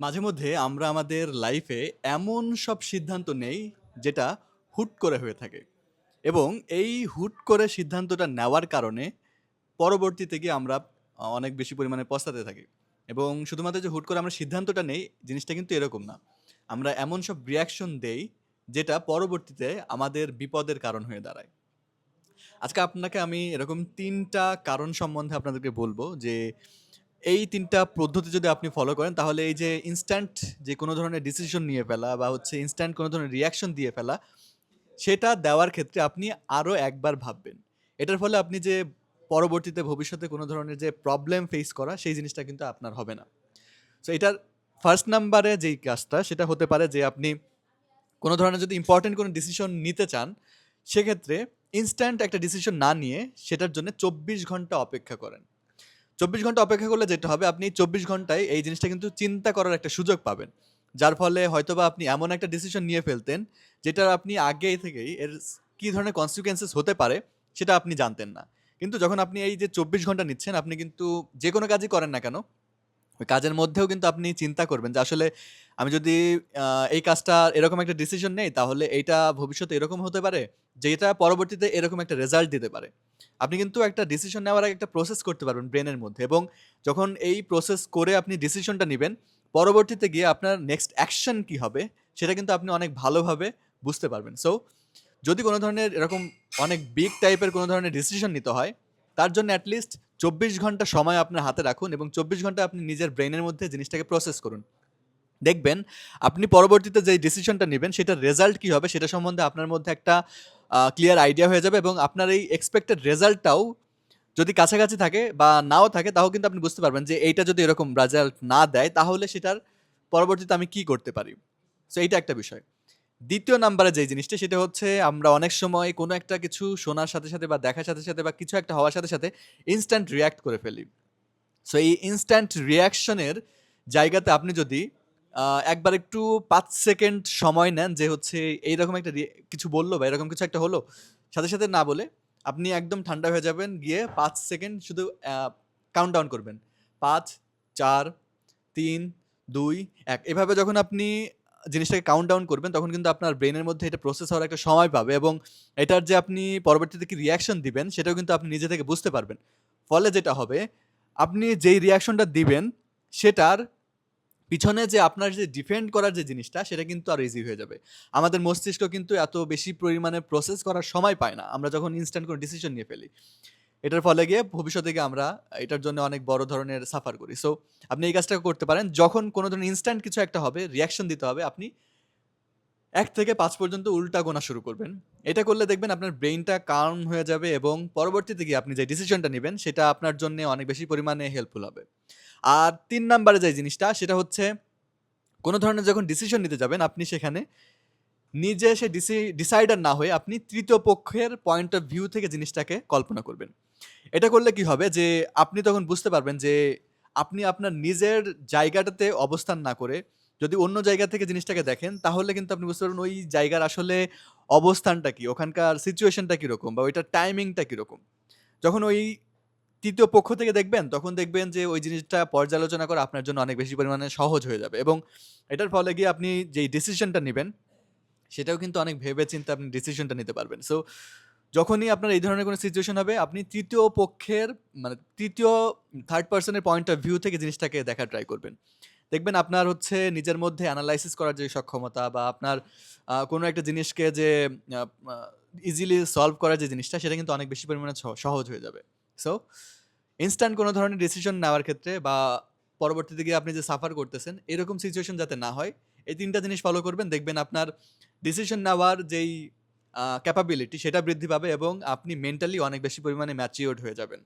মাঝে মধ্যে আমরা আমাদের লাইফে এমন সব সিদ্ধান্ত নেই যেটা হুট করে হয়ে থাকে এবং এই হুট করে সিদ্ধান্তটা নেওয়ার কারণে পরবর্তীতে গিয়ে আমরা অনেক বেশি পরিমাণে পস্তাতে থাকি এবং শুধুমাত্র যে হুট করে আমরা সিদ্ধান্তটা নেই জিনিসটা কিন্তু এরকম না। আমরা এমন সব রিয়াকশন দেই যেটা পরবর্তীতে আমাদের বিপদের কারণ হয়ে দাঁড়ায়। আজকে আপনাকে আমি এরকম ৩টা কারণ সম্বন্ধে আপনাদেরকে বলবো যে এই ৩টা পদ্ধতি যদি আপনি ফলো করেন তাহলে এই যে ইনস্ট্যান্ট যে কোনো ধরনের ডিসিশন নিয়ে ফেলা বা হচ্ছে ইনস্ট্যান্ট কোনো ধরনের রিঅ্যাকশন দিয়ে ফেলা, সেটা দেওয়ার ক্ষেত্রে আপনি আরো একবার ভাববেন। এটার ফলে আপনি যে পরবর্তীতে ভবিষ্যতে কোনো ধরনের যে প্রবলেম ফেস করা সেই জিনিসটা কিন্তু আপনার হবে না। সো এটার ফার্স্ট নাম্বারে যেই কাজটা সেটা হতে পারে যে আপনি কোনো ধরনের যদি ইম্পর্টেন্ট কোনো ডিসিশন নিতে চান, সেক্ষেত্রে ইনস্ট্যান্ট একটা ডিসিশন না নিয়ে সেটার জন্য ২৪ ঘন্টা অপেক্ষা করেন। ২৪ ঘন্টা অপেক্ষা করলে যেটা হবে আপনি ২৪ ঘন্টায় এই জিনিসটা কিন্তু চিন্তা করার একটা সুযোগ পাবেন। যার ফলে হয়তোবা আপনি এমন একটা ডিসিশন নিয়ে ফেলতেন যেটার আপনি আগে থেকেই এর কি ধরনের কনসিকুয়েন্সেস হতে পারে সেটা আপনি জানতেন না। কিন্তু যখন আপনি এই যে ২৪ ঘন্টা নিচ্ছেন আপনি কিন্তু যেকোনো কাজই করেন না কেন, ওই কাজের মধ্যেও কিন্তু আপনি চিন্তা করবেন যে আসলে আমি যদি এই কাজটা এরকম একটা ডিসিশন নেই তাহলে এইটা ভবিষ্যতে এরকম হতে পারে, যেটা পরবর্তীতে এরকম একটা রেজাল্ট দিতে পারে। আপনি কিন্তু একটা ডিসিশন নেওয়ার আগে একটা প্রসেস করতে পারবেন ব্রেনের মধ্যে এবং যখন এই প্রসেস করে আপনি ডিসিশনটা নিবেন, পরবর্তীতে গিয়ে আপনার নেক্সট অ্যাকশন কি হবে সেটা কিন্তু আপনি অনেক ভালোভাবে বুঝতে পারবেন। সো যদি কোনো ধরনের এরকম অনেক বিগ টাইপের কোনো ধরনের ডিসিশন নিতে হয়, তার জন্য এটলিস্ট ২৪ ঘন্টা সময় আপনার হাতে রাখুন এবং ২৪ ঘন্টা আপনি নিজের ব্রেইনের মধ্যে জিনিসটাকে প্রসেস করুন। দেখবেন আপনি পরবর্তীতে যেই ডিসিশনটা নিবেন সেটার রেজাল্ট কি হবে সেটা সম্বন্ধে আপনার মধ্যে একটা ক্লিয়ার আইডিয়া হয়ে যাবে এবং আপনার এই এক্সপেক্টেড রেজাল্টটাও যদি কাছাকাছি থাকে বা নাও থাকে তাও কিন্তু আপনি বুঝতে পারবেন যে এইটা যদি এরকম রেজাল্ট না দেয় তাহলে সেটার পরবর্তীতে আমি কি করতে পারি। সো এইটা একটা বিষয়। ২য় নাম্বারে যেই জিনিসটা সেটা হচ্ছে আমরা অনেক সময় কোনো একটা কিছু শোনার সাথে, সাথে বা দেখার সাথে, সাথে বা কিছু একটা হওয়ার সাথে, সাথে ইনস্ট্যান্ট রিঅ্যাক্ট করে ফেলি। সো এই ইনস্ট্যান্ট রিঅ্যাকশনের জায়গাতে আপনি যদি একবার একটু ৫ সেকেন্ড সময় নেন যে হচ্ছে এইরকম একটা কিছু বলল বা এরকম কিছু একটা হলো, সাথে, সাথে না বলে আপনি একদম ঠান্ডা হয়ে যাবেন, গিয়ে ৫ সেকেন্ড শুধু কাউন্টডাউন করবেন। ৫, ৪, ৩, ২, ১ এভাবে যখন আপনি জিনিসটাকে কাউন্টডাউন করবেন তখন কিন্তু আপনার ব্রেইনের মধ্যে এটা প্রসেস হওয়ার একটা সময় পাবে এবং এটার যে আপনি পরবর্তীতে কি রিঅ্যাকশন দিবেন সেটাও কিন্তু আপনি নিজে থেকে বুঝতে পারবেন। ফলে যেটা হবে আপনি যেই রিঅ্যাকশনটা দিবেন সেটার পিছনে যে আপনার যে ডিফেন্ড করার যে জিনিসটা সেটা কিন্তু আরো ইজি হয়ে যাবে। আমাদের মস্তিষ্ক কিন্তু এত বেশি পরিমাণে প্রসেস করার সময় পায় না। আমরা যখন ইনস্ট্যান্ট কোনো ডিসিশন নিয়ে ফেলি। এটার ফলে গিয়ে ভবিষ্যতে গিয়ে আমরা এটার জন্য অনেক বড় ধরনের সাফার করি। সো আপনি এই কাজটা করতে পারেন। যখন কোনো ধরনের ইনস্ট্যান্ট কিছু একটা হবে, রিঅ্যাকশন দিতে হবে, আপনি ১ থেকে ৫ পর্যন্ত উল্টা গোনা শুরু করবেন। এটা করলে দেখবেন আপনার ব্রেইনটা কাল্ম হয়ে যাবে এবং পরবর্তীতে গিয়ে আপনি যে ডিসিশনটা নিবেন সেটা আপনার জন্যে অনেক বেশি পরিমাণে হেল্পফুল হবে। আর ৩ নাম্বারে যে জিনিসটা সেটা হচ্ছে কোনো ধরনের যখন ডিসিশন নিতে যাবেন আপনি সেখানে নিজে সে ডিসাইডার না হয়ে আপনি ৩য় পক্ষের পয়েন্ট অফ ভিউ থেকে জিনিসটাকে কল্পনা করবেন। এটা করলে কি হবে যে আপনি তখন বুঝতে পারবেন যে আপনি আপনার নিজের জায়গাটাতে অবস্থান না করে যদি অন্য জায়গা থেকে জিনিসটাকে দেখেন তাহলে কিন্তু আপনি বুঝতে পারবেন ওই জায়গার আসলে অবস্থানটা কি, ওখানকার সিচুয়েশনটা কিরকম বা ওইটার টাইমিংটা কিরকম। যখন ওই ৩য় পক্ষ থেকে দেখবেন তখন দেখবেন যে ওই জিনিসটা পর্যালোচনা করা আপনার জন্য অনেক বেশি পরিমাণে সহজ হয়ে যাবে এবং এটার ফলে গিয়ে আপনি যেই ডিসিশনটা নিবেন সেটাও কিন্তু অনেক ভেবে-চিন্তে আপনি ডিসিশনটা নিতে পারবেন। সো যখনই আপনার এই ধরনের কোনো সিচুয়েশন হবে, আপনি ৩য় পক্ষের মানে ৩য় থার্ড পারসন এর পয়েন্ট অফ ভিউ থেকে জিনিসটাকে দেখার ট্রাই করবেন। দেখবেন আপনার হচ্ছে নিজের মধ্যে এনালাইসিস করার যে সক্ষমতা বা আপনার কোনো একটা জিনিসকে যে আ আ ইজিলি সলভ করার যে জিনিসটা, সেটা কিন্তু অনেক বেশি পরিমাণে সহজ হয়ে যাবে। সো ইনস্ট্যান্ট কোনো ধরনের ডিসিশন নেওয়ার ক্ষেত্রে বা পরবর্তীতে গিয়ে আপনি যে সাফার করতেছেন, এরকম সিচুয়েশন যাতে না হয়, এই ৩ টা জিনিস ফলো করবেন। দেখবেন আপনার ডিসিশন নেওয়ার যেই ক্যাপাবিলিটি সেটা বৃদ্ধি পাবে এবং আপনি মেন্টালি অনেক বেশি পরিমাণে ম্যাচিউরড হয়ে যাবেন।